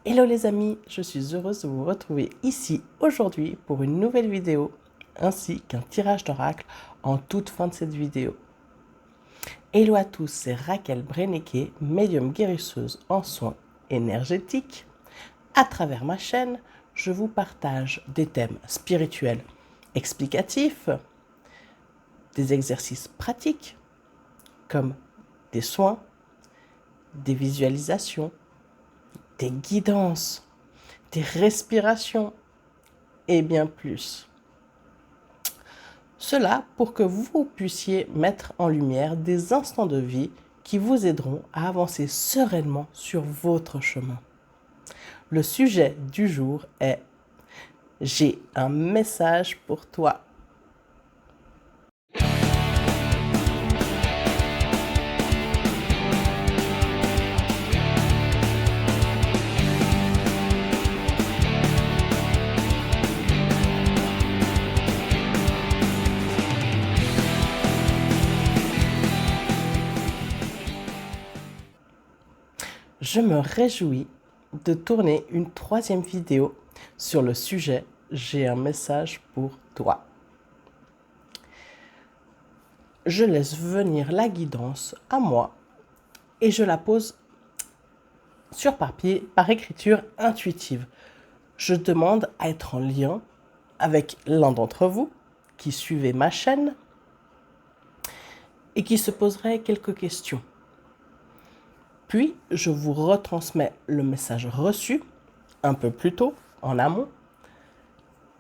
Hello les amis, je suis heureuse de vous retrouver ici aujourd'hui pour une nouvelle vidéo ainsi qu'un tirage d'oracle en toute fin de cette vidéo. Hello à tous, c'est Raquel Breneke, médium guérisseuse en soins énergétiques. À travers ma chaîne, je vous partage des thèmes spirituels explicatifs, des exercices pratiques comme des soins, des visualisations, des guidances, des respirations et bien plus. Cela pour que vous puissiez mettre en lumière des instants de vie qui vous aideront à avancer sereinement sur votre chemin. Le sujet du jour est « J'ai un message pour toi ». Je me réjouis de tourner une troisième vidéo sur le sujet « J'ai un message pour toi ». Je laisse venir la guidance à moi et je la pose sur papier par écriture intuitive. Je demande à être en lien avec l'un d'entre vous qui suivez ma chaîne et qui se poserait quelques questions. Puis, je vous retransmets le message reçu un peu plus tôt, en amont,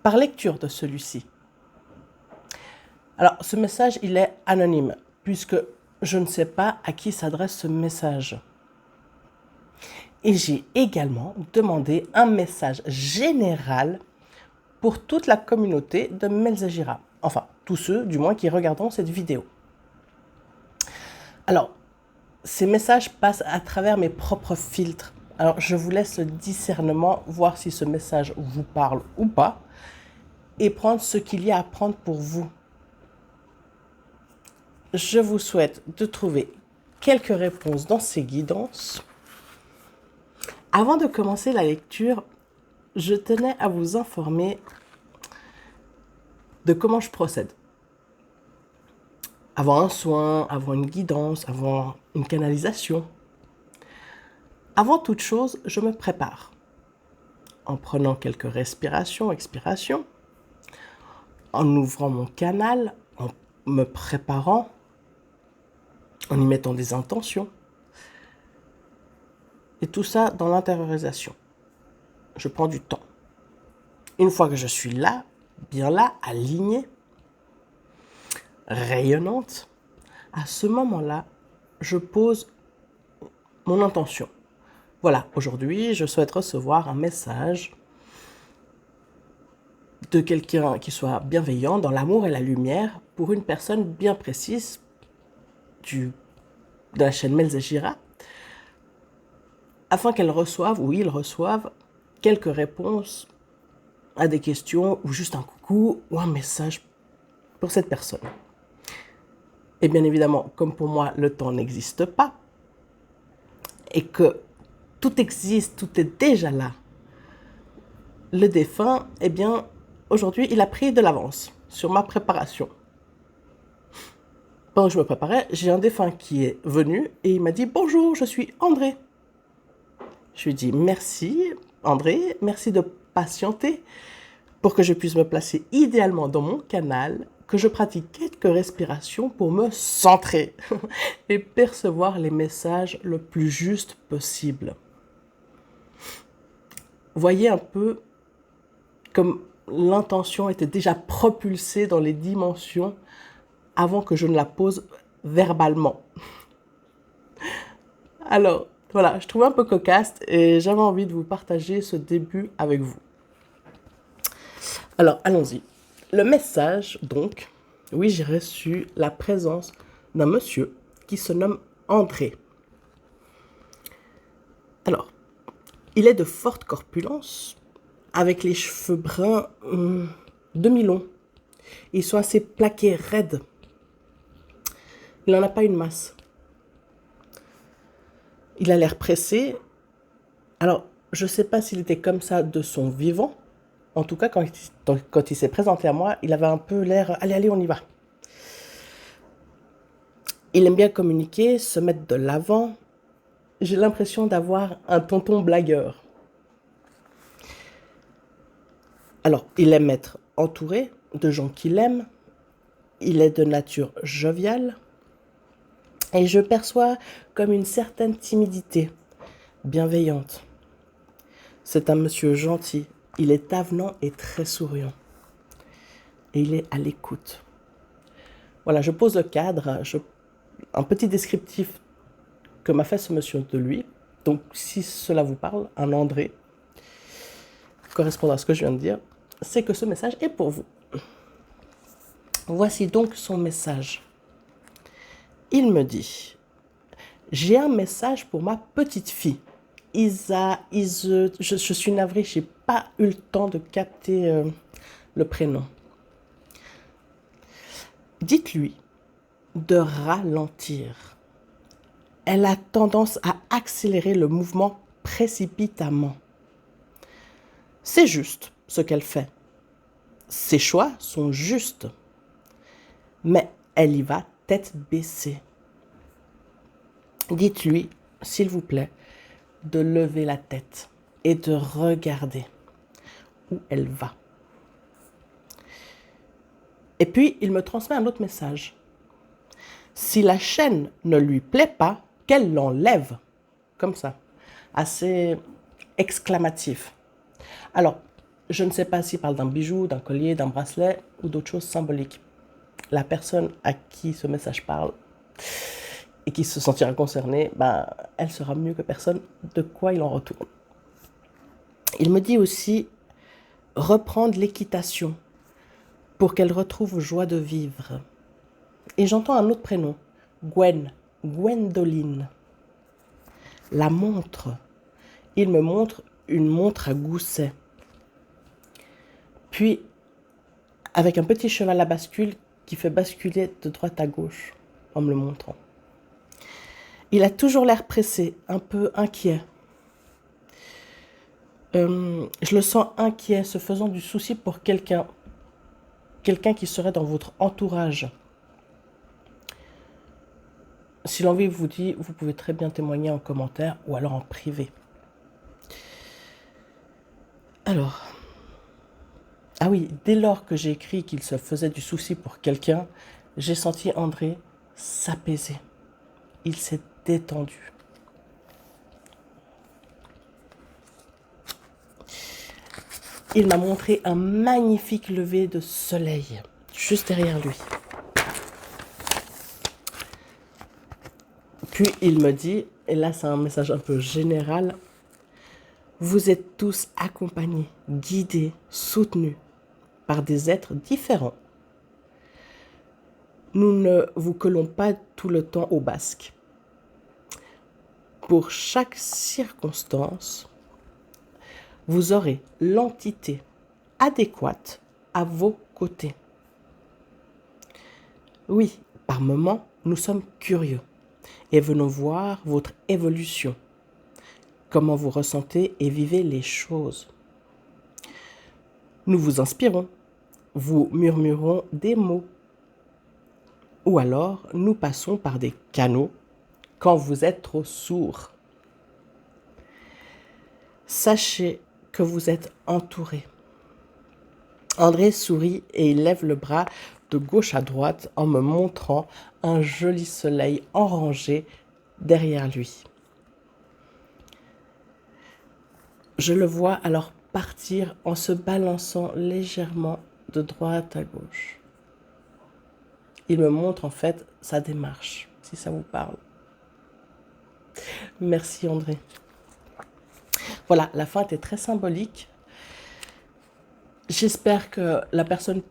par lecture de celui-ci. Alors, ce message, il est anonyme, puisque je ne sais pas à qui s'adresse ce message. Et j'ai également demandé un message général pour toute la communauté de Melzagira. Enfin, tous ceux, du moins, qui regarderont cette vidéo. Alors, ces messages passent à travers mes propres filtres. Alors, je vous laisse le discernement, voir si ce message vous parle ou pas, et prendre ce qu'il y a à prendre pour vous. Je vous souhaite de trouver quelques réponses dans ces guidances. Avant de commencer la lecture, je tenais à vous informer de comment je procède. Avant un soin, avant une guidance, avant une canalisation. Avant toute chose, je me prépare en prenant quelques respirations, expirations, en ouvrant mon canal, en me préparant, en y mettant des intentions. Et tout ça dans l'intériorisation. Je prends du temps. Une fois que je suis là, bien là, alignée, rayonnante, à ce moment-là, je pose mon intention. Voilà, aujourd'hui, je souhaite recevoir un message de quelqu'un qui soit bienveillant dans l'amour et la lumière pour une personne bien précise de la chaîne Melzagira, afin qu'elle reçoive ou il reçoive quelques réponses à des questions ou juste un coucou ou un message pour cette personne. Et bien évidemment, comme pour moi, le temps n'existe pas et que tout existe, tout est déjà là, le défunt, eh bien, aujourd'hui, il a pris de l'avance sur ma préparation. Pendant que je me préparais, j'ai un défunt qui est venu et il m'a dit « Bonjour, je suis André ». Je lui ai dit « Merci André, merci de patienter pour que je puisse me placer idéalement dans mon canal, que je pratique quelques respirations pour me centrer et percevoir les messages le plus juste possible. » Voyez un peu comme l'intention était déjà propulsée dans les dimensions avant que je ne la pose verbalement. Alors, voilà, je trouve un peu cocasse et j'avais envie de vous partager ce début avec vous. Alors, allons-y. Le message, donc, oui, j'ai reçu la présence d'un monsieur qui se nomme André. Alors, il est de forte corpulence, avec les cheveux bruns demi-longs. Ils sont assez plaqués, raides. Il n'en a pas une masse. Il a l'air pressé. Alors, je ne sais pas s'il était comme ça de son vivant. En tout cas, quand il s'est présenté à moi, il avait un peu l'air « Allez, allez, on y va ». Il aime bien communiquer, se mettre de l'avant. J'ai l'impression d'avoir un tonton blagueur. Alors, il aime être entouré de gens qu'il aime. Il est de nature joviale. Et je perçois comme une certaine timidité, bienveillante. C'est un monsieur gentil. Il est avenant et très souriant. Et il est à l'écoute. Voilà, je pose le cadre, un petit descriptif que m'a fait ce monsieur de lui. Donc, si cela vous parle, un André, correspondant à ce que je viens de dire, c'est que ce message est pour vous. Voici donc son message. Il me dit « J'ai un message pour ma petite fille. Je suis navrée, je n'ai pas eu le temps de capter le prénom. Dites-lui de ralentir. Elle a tendance à accélérer le mouvement précipitamment. C'est juste ce qu'elle fait. Ses choix sont justes. Mais elle y va tête baissée. Dites-lui, s'il vous plaît, de lever la tête et de regarder où elle va. Et puis, il me transmet un autre message. Si la chaîne ne lui plaît pas, qu'elle l'enlève. Comme ça. Assez exclamatif. Alors, je ne sais pas s'il parle d'un bijou, d'un collier, d'un bracelet ou d'autres choses symboliques. La personne à qui ce message parle et qui se sentira concernée, elle saura mieux que personne de quoi il en retourne. Il me dit aussi reprendre l'équitation pour qu'elle retrouve joie de vivre. Et j'entends un autre prénom, Gwendoline. La montre. Il me montre une montre à gousset. Puis, avec un petit cheval à bascule qui fait basculer de droite à gauche en me le montrant. Il a toujours l'air pressé, un peu inquiet. Je le sens inquiet, se faisant du souci pour quelqu'un qui serait dans votre entourage. Si l'envie vous dit, vous pouvez très bien témoigner en commentaire ou alors en privé. Alors, ah oui, dès lors que j'ai écrit qu'il se faisait du souci pour quelqu'un, j'ai senti André s'apaiser. Il s'est détendu. Il m'a montré un magnifique lever de soleil, juste derrière lui. Puis il me dit, et là c'est un message un peu général, vous êtes tous accompagnés, guidés, soutenus par des êtres différents. Nous ne vous collons pas tout le temps au basque. Pour chaque circonstance, vous aurez l'entité adéquate à vos côtés. Oui, par moments, nous sommes curieux et venons voir votre évolution, comment vous ressentez et vivez les choses. Nous vous inspirons, vous murmurons des mots, ou alors nous passons par des canaux quand vous êtes trop sourds. Sachez que vous êtes entouré. André sourit et il lève le bras de gauche à droite en me montrant un joli soleil orangé derrière lui. Je le vois alors partir en se balançant légèrement de droite à gauche. Il me montre en fait sa démarche, si ça vous parle. Merci André. Voilà, la fin était très symbolique. J'espère que la personne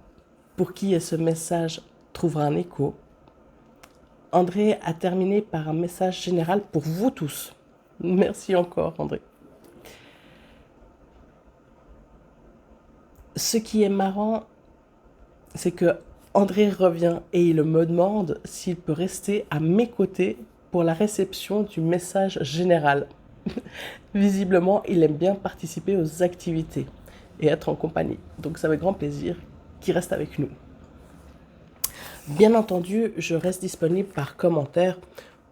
pour qui est ce message trouvera un écho. André a terminé par un message général pour vous tous. Merci encore André. Ce qui est marrant, c'est que André revient et il me demande s'il peut rester à mes côtés pour la réception du message général. Visiblement, il aime bien participer aux activités et être en compagnie. Donc c'est avec grand plaisir qu'il reste avec nous. Bien entendu, je reste disponible par commentaire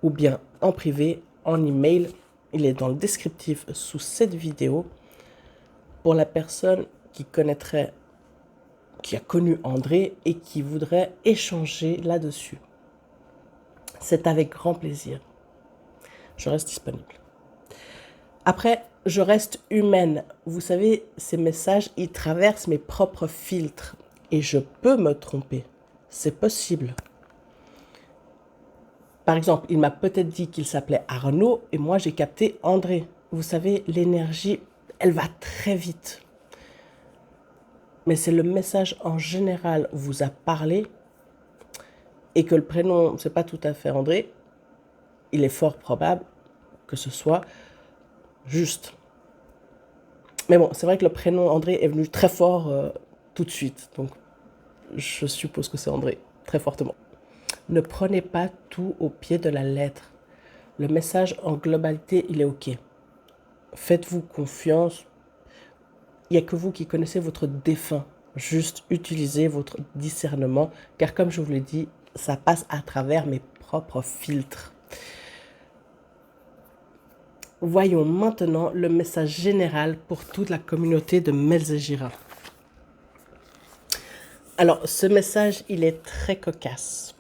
ou bien en privé, en email. Il est dans le descriptif sous cette vidéo. Pour la personne qui connaîtrait, qui a connu André et qui voudrait échanger là-dessus. C'est avec grand plaisir. Je reste disponible. Après, je reste humaine. Vous savez, ces messages, ils traversent mes propres filtres. Et je peux me tromper. C'est possible. Par exemple, il m'a peut-être dit qu'il s'appelait Arnaud et moi j'ai capté André. Vous savez, l'énergie, elle va très vite. Mais c'est le message en général vous a parlé et que le prénom, c'est pas tout à fait André, il est fort probable que ce soit juste. Mais bon, c'est vrai que le prénom André est venu très fort tout de suite. Donc, je suppose que c'est André, très fortement. Ne prenez pas tout au pied de la lettre. Le message en globalité, il est OK. Faites-vous confiance. Il n'y a que vous qui connaissez votre défunt. Juste utilisez votre discernement, car comme je vous l'ai dit, ça passe à travers mes propres filtres. Voyons maintenant le message général pour toute la communauté de Melzejira. Alors, ce message, il est très cocasse.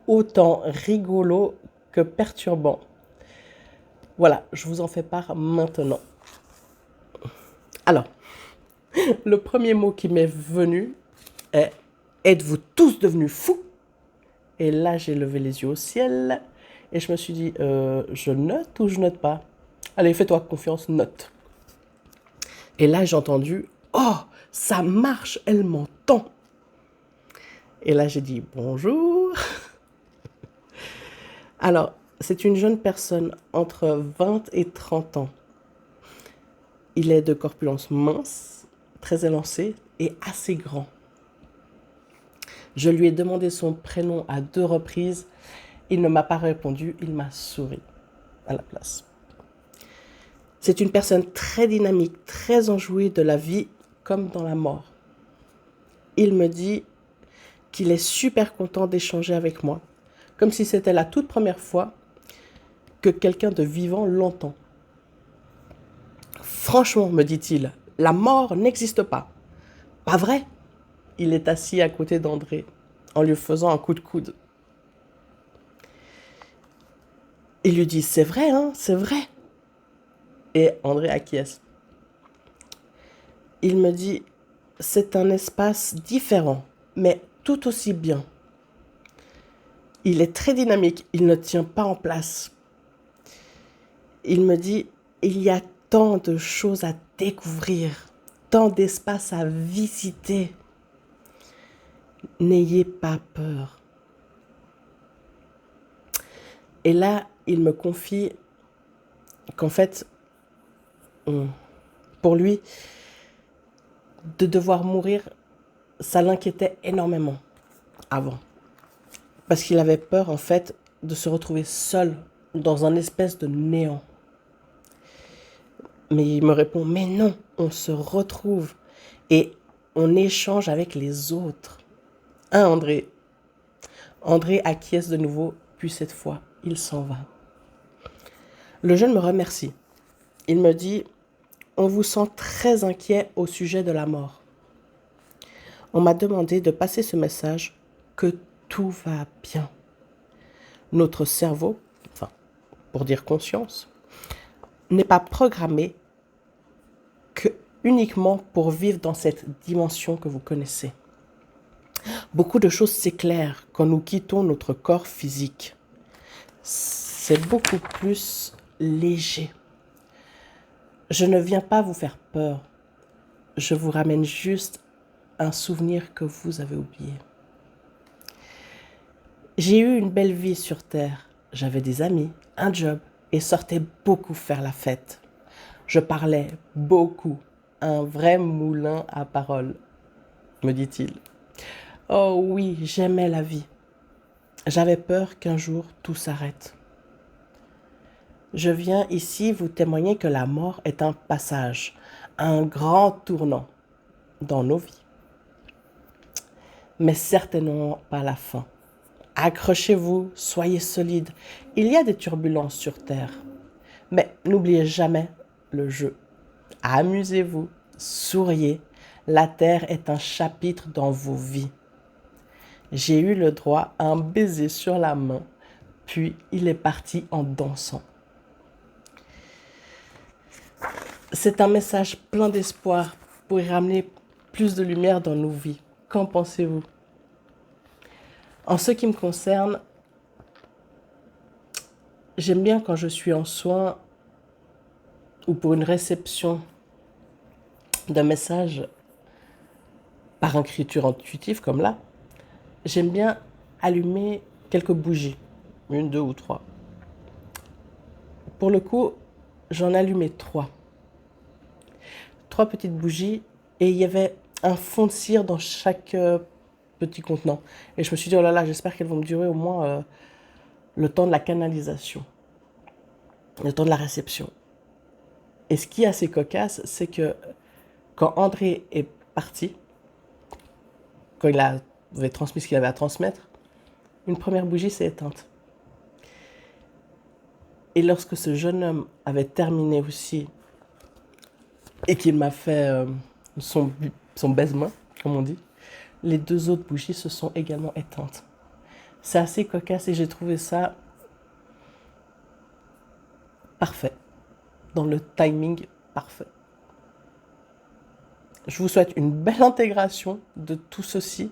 Autant rigolo que perturbant. Voilà, je vous en fais part maintenant. Alors, le premier mot qui m'est venu est « Êtes-vous tous devenus fous ?» Et là, j'ai levé les yeux au ciel et je me suis dit « Je note ou je note pas ?» Allez, fais-toi confiance, note. Et là, j'ai entendu « Oh, ça marche, elle m'entend !» Et là, j'ai dit « Bonjour !» Alors, c'est une jeune personne entre 20 et 30 ans. Il est de corpulence mince, très élancé et assez grand. Je lui ai demandé son prénom à 2 reprises. Il ne m'a pas répondu, il m'a souri à la place. C'est une personne très dynamique, très enjouée de la vie comme dans la mort. Il me dit qu'il est super content d'échanger avec moi, comme si c'était la toute première fois que quelqu'un de vivant l'entend. Franchement, me dit-il, la mort n'existe pas. Pas vrai? Il est assis à côté d'André, en lui faisant un coup de coude. Il lui dit, c'est vrai, hein, c'est vrai. Et André acquiesce. Il me dit, c'est un espace différent, mais tout aussi bien. Il est très dynamique, il ne tient pas en place. Il me dit, il y a tant de choses à découvrir, tant d'espaces à visiter. N'ayez pas peur. Et là, il me confie qu'en fait, pour lui, de devoir mourir, ça l'inquiétait énormément avant. Parce qu'il avait peur, en fait, de se retrouver seul dans un espèce de néant. Mais il me répond, mais non, on se retrouve et on échange avec les autres. Hein, André? André acquiesce de nouveau, puis cette fois, il s'en va. Le jeune me remercie. Il me dit, on vous sent très inquiet au sujet de la mort. On m'a demandé de passer ce message que tout va bien. Notre cerveau, enfin, pour dire conscience, n'est pas programmé que uniquement pour vivre dans cette dimension que vous connaissez. Beaucoup de choses s'éclairent quand nous quittons notre corps physique. C'est beaucoup plus léger. Je ne viens pas vous faire peur. Je vous ramène juste un souvenir que vous avez oublié. J'ai eu une belle vie sur Terre. J'avais des amis, un job et sortais beaucoup faire la fête. Je parlais beaucoup. Un vrai moulin à paroles, me dit-il. Oh oui, j'aimais la vie. J'avais peur qu'un jour tout s'arrête. Je viens ici vous témoigner que la mort est un passage, un grand tournant dans nos vies. Mais certainement pas la fin. Accrochez-vous, soyez solides. Il y a des turbulences sur Terre. Mais n'oubliez jamais le jeu. Amusez-vous, souriez. La Terre est un chapitre dans vos vies. J'ai eu le droit à un baiser sur la main, puis il est parti en dansant. C'est un message plein d'espoir pour y ramener plus de lumière dans nos vies. Qu'en pensez-vous? En ce qui me concerne, j'aime bien quand je suis en soins ou pour une réception d'un message par écriture intuitive comme là, j'aime bien allumer quelques bougies, 1, 2 ou 3. Pour le coup, j'en allumais 3. 3 petites bougies et il y avait un fond de cire dans chaque petit contenant. Et je me suis dit, oh là là, j'espère qu'elles vont me durer au moins le temps de la canalisation, le temps de la réception. Et ce qui est assez cocasse, c'est que quand André est parti, quand il avait transmis ce qu'il avait à transmettre, une première bougie s'est éteinte. Et lorsque ce jeune homme avait terminé aussi, et qu'il m'a fait son baise-main, comme on dit, les 2 autres bougies se sont également éteintes. C'est assez cocasse et j'ai trouvé ça parfait, dans le timing parfait. Je vous souhaite une belle intégration de tout ceci.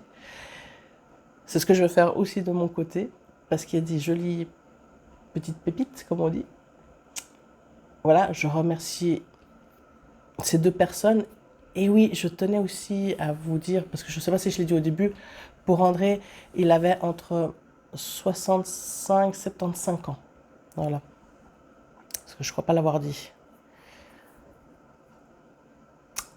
C'est ce que je vais faire aussi de mon côté, parce qu'il y a des jolies petites pépites, comme on dit. Voilà, je remercie ces 2 personnes. Et oui, je tenais aussi à vous dire, parce que je ne sais pas si je l'ai dit au début, pour André, il avait entre 65 et 75 ans. Voilà. Parce que je ne crois pas l'avoir dit.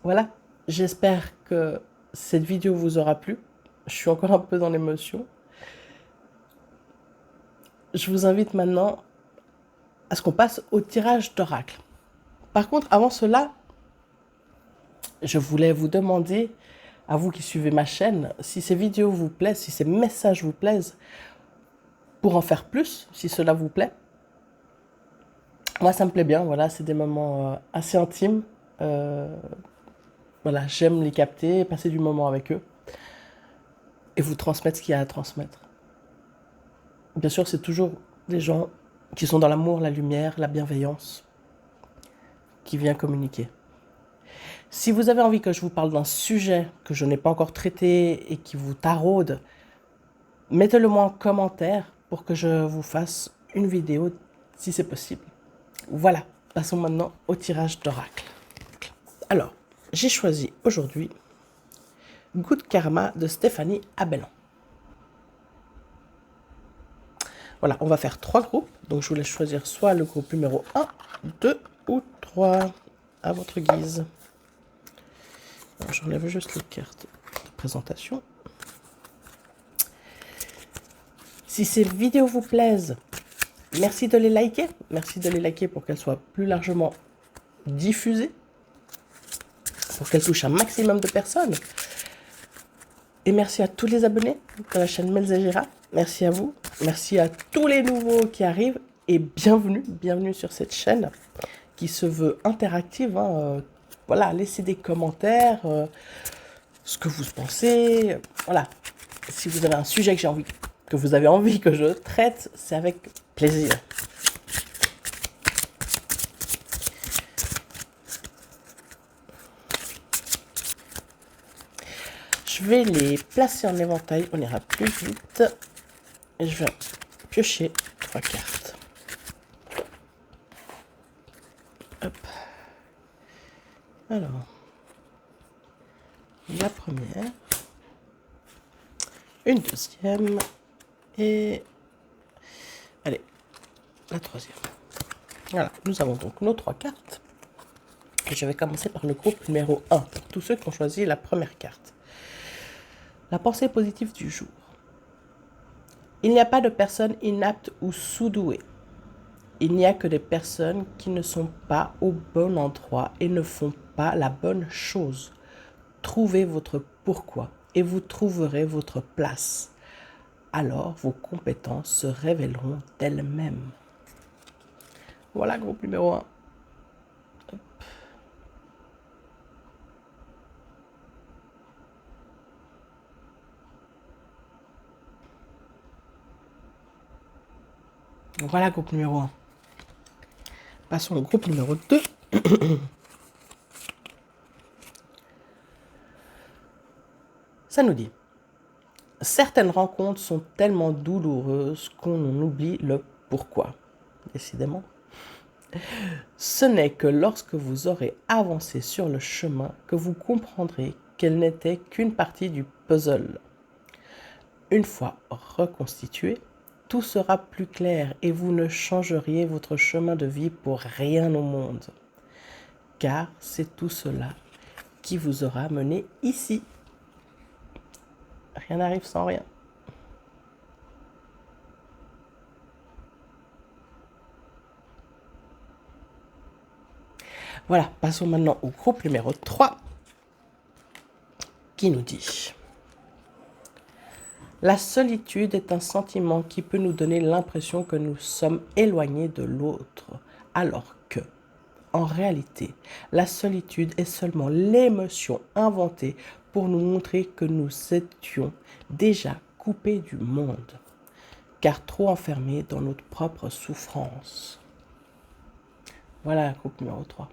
Voilà, j'espère que cette vidéo vous aura plu. Je suis encore un peu dans l'émotion. Je vous invite maintenant à ce qu'on passe au tirage d'oracle. Par contre, avant cela, je voulais vous demander, à vous qui suivez ma chaîne, si ces vidéos vous plaisent, si ces messages vous plaisent, pour en faire plus, si cela vous plaît. Moi, ça me plaît bien, voilà, c'est des moments assez intimes. Voilà, j'aime les capter, passer du moment avec eux et vous transmettre ce qu'il y a à transmettre. Bien sûr, c'est toujours des gens qui sont dans l'amour, la lumière, la bienveillance, qui viennent communiquer. Si vous avez envie que je vous parle d'un sujet que je n'ai pas encore traité et qui vous taraude, mettez-le moi en commentaire pour que je vous fasse une vidéo si c'est possible. Voilà, passons maintenant au tirage d'oracle. Alors, j'ai choisi aujourd'hui Good Karma de Stéphanie Abellan. Voilà, on va faire 3 groupes. Donc, je vous laisse choisir soit le groupe numéro 1, 2 ou 3 à votre guise. J'enlève juste les cartes de présentation. Si ces vidéos vous plaisent, merci de les liker. Merci de les liker pour qu'elles soient plus largement diffusées, pour qu'elles touchent un maximum de personnes. Et merci à tous les abonnés de la chaîne Melzagera. Merci à vous. Merci à tous les nouveaux qui arrivent. Et bienvenue, bienvenue sur cette chaîne qui se veut interactive. Voilà, laissez des commentaires, ce que vous pensez. Voilà, si vous avez un sujet que vous avez envie que je traite, c'est avec plaisir. Je vais les placer en éventail, on ira plus vite. Et je vais piocher 3 cartes. Hop. Alors, la première, une deuxième et allez, la troisième. Voilà, nous avons donc nos 3 cartes. Et je vais commencer par le groupe numéro 1, pour tous ceux qui ont choisi la première carte. La pensée positive du jour. Il n'y a pas de personne inapte ou sous-douée. Il n'y a que des personnes qui ne sont pas au bon endroit et ne font pas la bonne chose. Trouvez votre pourquoi et vous trouverez votre place. Alors vos compétences se révéleront d'elles-mêmes. Voilà, groupe numéro 1. Voilà, groupe numéro 1. Passons au groupe numéro 2. Ça nous dit: certaines rencontres sont tellement douloureuses qu'on en oublie le pourquoi. Décidément. Ce n'est que lorsque vous aurez avancé sur le chemin que vous comprendrez qu'elle n'était qu'une partie du puzzle. Une fois reconstitué, tout sera plus clair et vous ne changeriez votre chemin de vie pour rien au monde. Car c'est tout cela qui vous aura mené ici. Rien n'arrive sans rien. Voilà, passons maintenant au groupe numéro 3 qui nous dit: la solitude est un sentiment qui peut nous donner l'impression que nous sommes éloignés de l'autre, alors que, en réalité, la solitude est seulement l'émotion inventée pour nous montrer que nous étions déjà coupés du monde, car trop enfermés dans notre propre souffrance. Voilà, groupe numéro 3.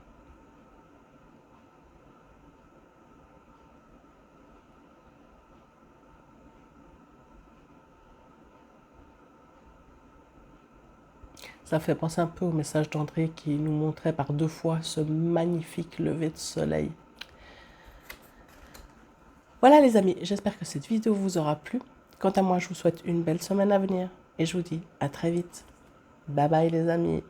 Ça fait penser un peu au message d'André qui nous montrait par 2 fois ce magnifique lever de soleil. Voilà les amis, j'espère que cette vidéo vous aura plu. Quant à moi, je vous souhaite une belle semaine à venir et je vous dis à très vite. Bye bye les amis.